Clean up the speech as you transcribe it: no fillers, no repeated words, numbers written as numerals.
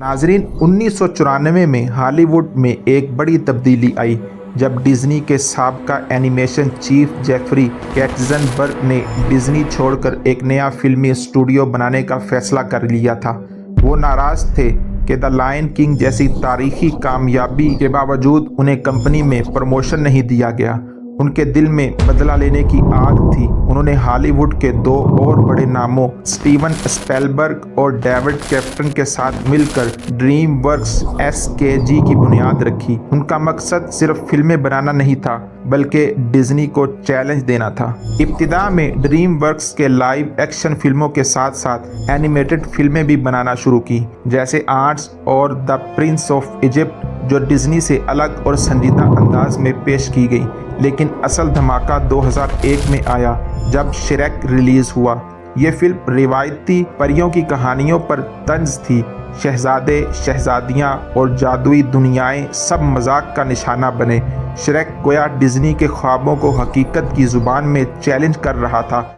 नाजरीन, 1994 में हॉलीवुड में एक बड़ी तब्दीली आई जब डिज्नी के साबका एनिमेशन चीफ जेफरी कैट्ज़नबर्ग ने डिज्नी छोड़कर एक नया फिल्मी स्टूडियो बनाने का फैसला कर लिया था। वो नाराज़ थे कि द लायन किंग जैसी तारीखी कामयाबी के बावजूद उन्हें कंपनी में प्रमोशन नहीं दिया गया। उनके दिल में बदला लेने की आग थी। उन्होंने हॉलीवुड के दो और बड़े नामों स्टीवन स्पीलबर्ग और डेविड कैप्टन के साथ मिलकर ड्रीम वर्क्स SKG की बुनियाद रखी। उनका मकसद सिर्फ फिल्में बनाना नहीं था बल्कि डिज्नी को चैलेंज देना था। इब्तिदा में ड्रीम वर्क्स के लाइव एक्शन फिल्मों के साथ साथ एनिमेटेड फिल्में भी बनाना शुरू की, जैसे आर्ट्स और द प्रिंस ऑफ इजिप्ट, जो डिज्नी से अलग और संजीदा अंदाज में पेश की गई। लेकिन असल धमाका 2001 में आया जब श्रेक रिलीज हुआ। ये फिल्म रिवायती परियों की कहानियों पर तंज थी। शहजादे, शहजादियाँ और जादुई दुनियाएं सब मजाक का निशाना बने। श्रेक गोया डिज्नी के ख्वाबों को हकीकत की जुबान में चैलेंज कर रहा था।